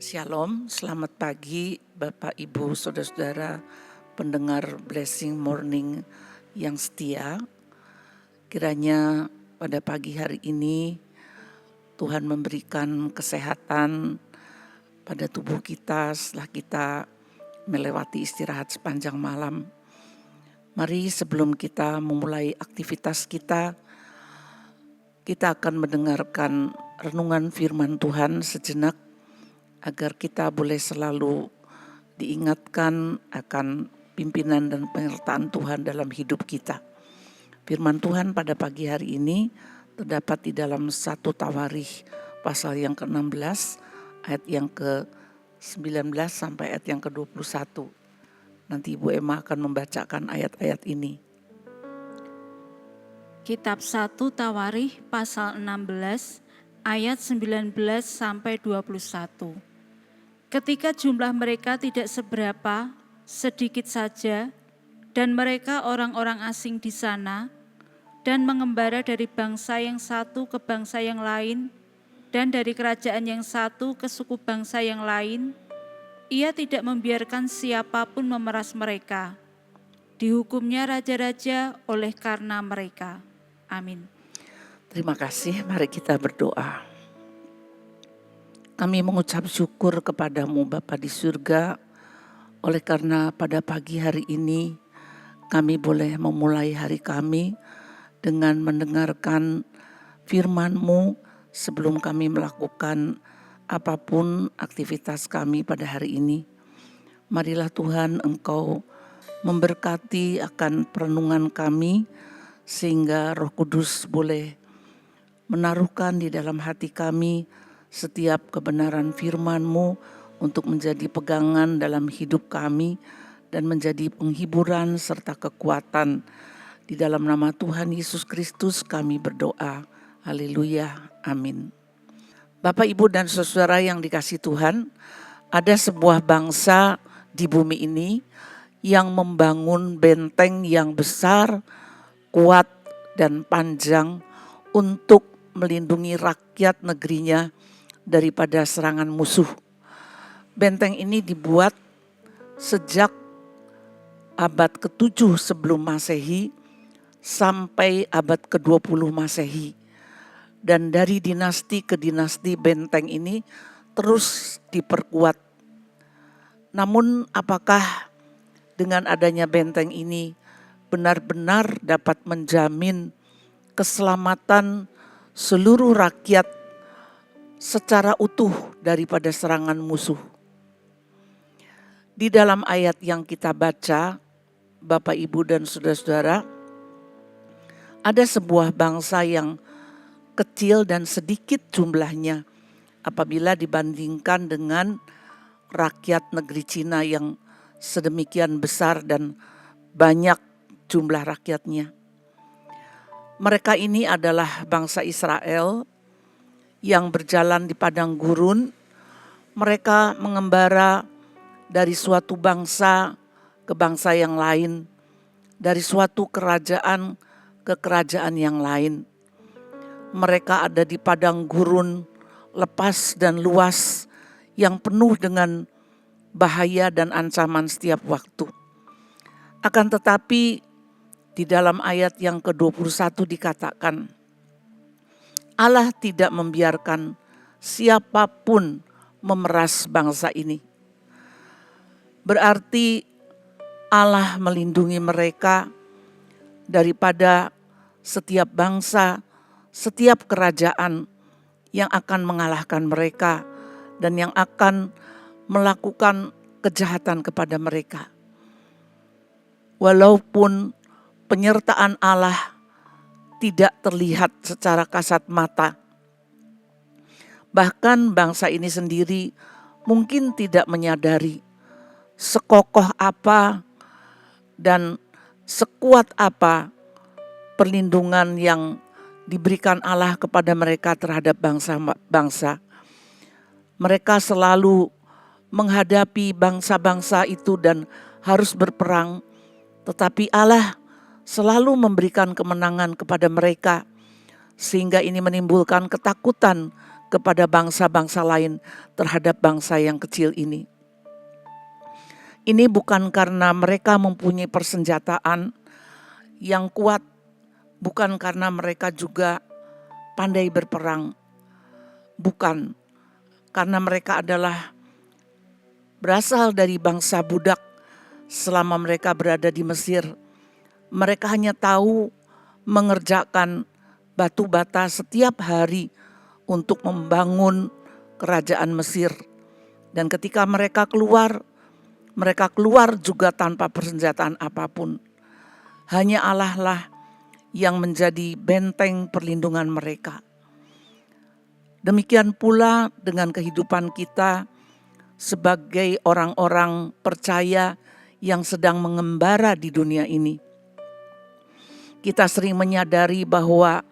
Shalom, selamat pagi Bapak Ibu Saudara-saudara pendengar Blessing Morning yang setia. Kiranya pada pagi hari ini Tuhan memberikan kesehatan pada tubuh kita setelah kita melewati istirahat sepanjang malam. Mari sebelum kita memulai aktivitas kita akan mendengarkan renungan firman Tuhan sejenak agar kita boleh selalu diingatkan akan pimpinan dan penyertaan Tuhan dalam hidup kita. Firman Tuhan pada pagi hari ini terdapat di dalam 1 Tawarikh pasal yang ke-16 ayat yang ke-19 sampai ayat yang ke-21. Nanti Ibu Emma akan membacakan ayat-ayat ini. Kitab 1 Tawarikh pasal 16 ayat 19 sampai 21. Ketika jumlah mereka tidak seberapa, sedikit saja, dan mereka orang-orang asing di sana, dan mengembara dari bangsa yang satu ke bangsa yang lain, dan dari kerajaan yang satu ke suku bangsa yang lain, ia tidak membiarkan siapapun memeras mereka. Dihukumnya raja-raja oleh karena mereka. Amin. Terima kasih, mari kita berdoa. Kami mengucap syukur kepadamu Bapa di surga, oleh karena pada pagi hari ini kami boleh memulai hari kami dengan mendengarkan firman-Mu sebelum kami melakukan apapun aktivitas kami pada hari ini. Marilah Tuhan Engkau memberkati akan perenungan kami sehingga Roh Kudus boleh menaruhkan di dalam hati kami setiap kebenaran firman-Mu untuk menjadi pegangan dalam hidup kami dan menjadi penghiburan serta kekuatan. Di dalam nama Tuhan Yesus Kristus kami berdoa. Haleluya. Amin. Bapak, Ibu, dan saudara yang dikasihi Tuhan, ada sebuah bangsa di bumi ini yang membangun benteng yang besar, kuat, dan panjang untuk melindungi rakyat negerinya daripada serangan musuh. Benteng ini dibuat sejak abad ke-7 sebelum Masehi sampai abad ke-20 Masehi. Dan dari dinasti ke dinasti benteng ini terus diperkuat. Namun apakah dengan adanya benteng ini benar-benar dapat menjamin keselamatan seluruh rakyat secara utuh daripada serangan musuh? Di dalam ayat yang kita baca, Bapak, Ibu, dan saudara-saudara, ada sebuah bangsa yang kecil dan sedikit jumlahnya apabila dibandingkan dengan rakyat negeri Cina yang sedemikian besar dan banyak jumlah rakyatnya. Mereka ini adalah bangsa Israel yang berjalan di padang gurun. Mereka mengembara dari suatu bangsa ke bangsa yang lain, dari suatu kerajaan ke kerajaan yang lain. Mereka ada di padang gurun lepas dan luas yang penuh dengan bahaya dan ancaman setiap waktu. Akan tetapi di dalam ayat yang ke-21 dikatakan, Allah tidak membiarkan siapapun memeras bangsa ini. Berarti Allah melindungi mereka daripada setiap bangsa, setiap kerajaan yang akan mengalahkan mereka dan yang akan melakukan kejahatan kepada mereka. Walaupun penyertaan Allah tidak terlihat secara kasat mata. Bahkan bangsa ini sendiri mungkin tidak menyadari sekokoh apa dan sekuat apa perlindungan yang diberikan Allah kepada mereka terhadap bangsa-bangsa. Mereka selalu menghadapi bangsa-bangsa itu dan harus berperang, tetapi Allah selalu memberikan kemenangan kepada mereka, sehingga ini menimbulkan ketakutan kepada bangsa-bangsa lain terhadap bangsa yang kecil ini. Ini bukan karena mereka mempunyai persenjataan yang kuat, bukan karena mereka juga pandai berperang, bukan karena mereka adalah berasal dari bangsa budak selama mereka berada di Mesir. Mereka hanya tahu mengerjakan batu bata setiap hari untuk membangun kerajaan Mesir. Dan ketika mereka keluar juga tanpa persenjataan apapun. Hanya Allah lah yang menjadi benteng perlindungan mereka. Demikian pula dengan kehidupan kita sebagai orang-orang percaya yang sedang mengembara di dunia ini. Kita sering menyadari bahwa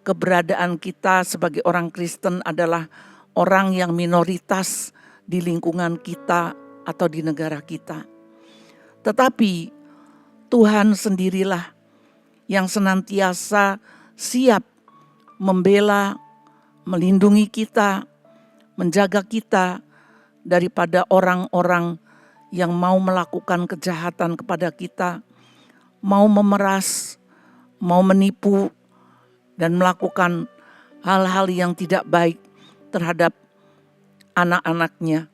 keberadaan kita sebagai orang Kristen adalah orang yang minoritas di lingkungan kita atau di negara kita. Tetapi Tuhan sendirilah yang senantiasa siap membela, melindungi kita, menjaga kita daripada orang-orang yang mau melakukan kejahatan kepada kita, mau memeras, mau menipu, dan melakukan hal-hal yang tidak baik terhadap anak-anaknya.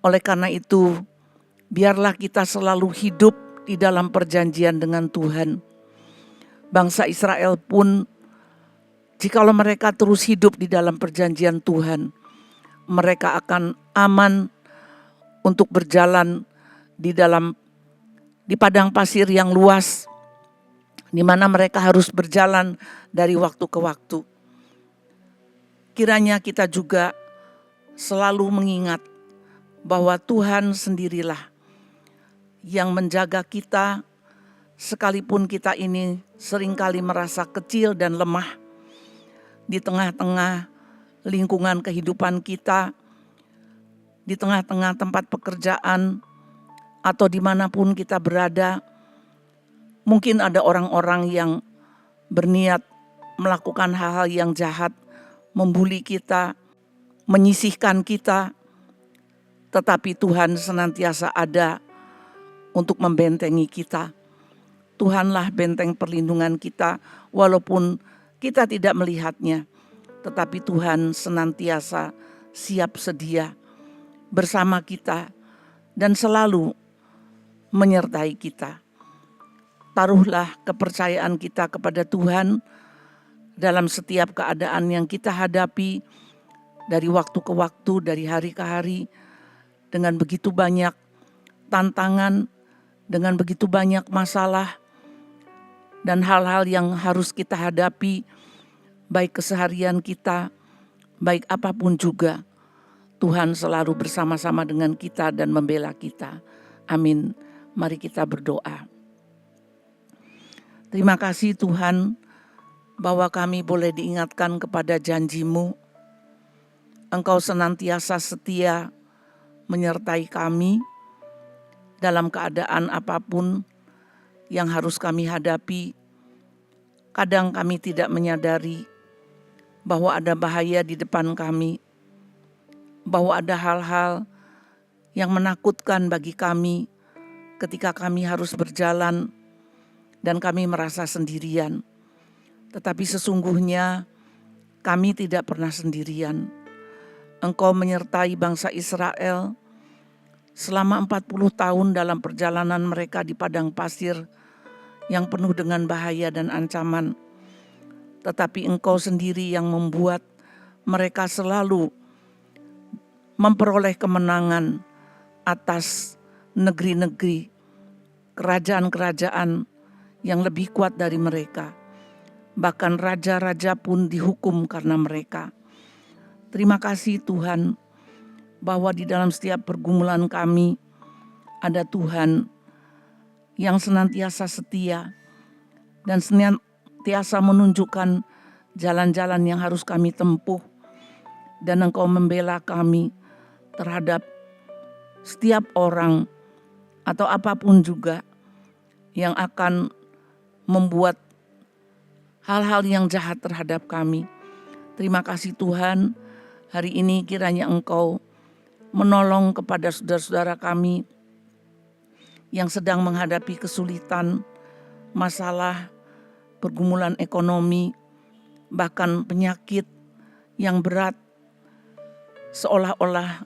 Oleh karena itu, biarlah kita selalu hidup di dalam perjanjian dengan Tuhan. Bangsa Israel pun, jikalau mereka terus hidup di dalam perjanjian Tuhan, mereka akan aman untuk berjalan di padang pasir yang luas, di mana mereka harus berjalan dari waktu ke waktu. Kiranya kita juga selalu mengingat bahwa Tuhan sendirilah yang menjaga kita, sekalipun kita ini seringkali merasa kecil dan lemah di tengah-tengah lingkungan kehidupan kita, di tengah-tengah tempat pekerjaan, atau dimanapun kita berada. Mungkin ada orang-orang yang berniat melakukan hal-hal yang jahat, membuli kita, menyisihkan kita, tetapi Tuhan senantiasa ada untuk membentengi kita. Tuhanlah benteng perlindungan kita, walaupun kita tidak melihatnya, tetapi Tuhan senantiasa siap sedia bersama kita dan selalu menyertai kita. Taruhlah kepercayaan kita kepada Tuhan dalam setiap keadaan yang kita hadapi dari waktu ke waktu, dari hari ke hari, dengan begitu banyak tantangan, dengan begitu banyak masalah, dan hal-hal yang harus kita hadapi, baik keseharian kita, baik apapun juga. Tuhan selalu bersama-sama dengan kita dan membela kita. Amin. Mari kita berdoa. Terima kasih Tuhan, bahwa kami boleh diingatkan kepada janji-Mu. Engkau senantiasa setia menyertai kami dalam keadaan apapun yang harus kami hadapi. Kadang kami tidak menyadari bahwa ada bahaya di depan kami, bahwa ada hal-hal yang menakutkan bagi kami ketika kami harus berjalan dan kami merasa sendirian. Tetapi sesungguhnya kami tidak pernah sendirian. Engkau menyertai bangsa Israel selama 40 tahun dalam perjalanan mereka di padang pasir yang penuh dengan bahaya dan ancaman. Tetapi Engkau sendiri yang membuat mereka selalu memperoleh kemenangan atas negeri-negeri, kerajaan-kerajaan yang lebih kuat dari mereka. Bahkan raja-raja pun dihukum karena mereka. Terima kasih Tuhan, bahwa di dalam setiap pergumulan kami ada Tuhan yang senantiasa setia dan senantiasa menunjukkan jalan-jalan yang harus kami tempuh, dan Engkau membela kami terhadap setiap orang atau apapun juga yang akan membuat hal-hal yang jahat terhadap kami. Terima kasih Tuhan, hari ini kiranya Engkau menolong kepada saudara-saudara kami yang sedang menghadapi kesulitan, masalah, pergumulan ekonomi, bahkan penyakit yang berat, seolah-olah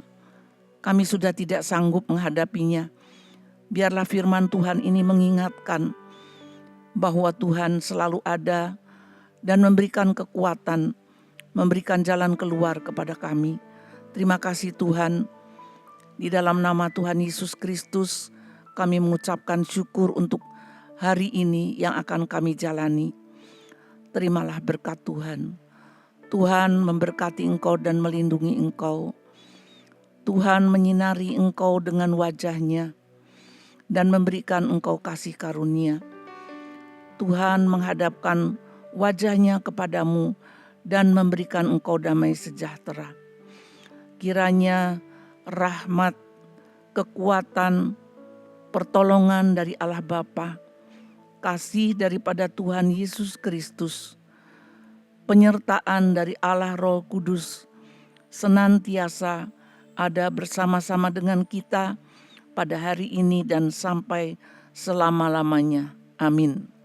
kami sudah tidak sanggup menghadapinya. Biarlah firman Tuhan ini mengingatkan bahwa Tuhan selalu ada dan memberikan kekuatan, memberikan jalan keluar kepada kami. Terima kasih Tuhan. Di dalam nama Tuhan Yesus Kristus, kami mengucapkan syukur untuk hari ini yang akan kami jalani. Terimalah berkat Tuhan. Tuhan memberkati engkau dan melindungi engkau. Tuhan menyinari engkau dengan wajah-Nya dan memberikan engkau kasih karunia. Tuhan menghadapkan wajah-Nya kepadamu dan memberikan engkau damai sejahtera. Kiranya rahmat, kekuatan, pertolongan dari Allah Bapa, kasih daripada Tuhan Yesus Kristus, penyertaan dari Allah Roh Kudus senantiasa ada bersama-sama dengan kita pada hari ini dan sampai selama-lamanya. Amin.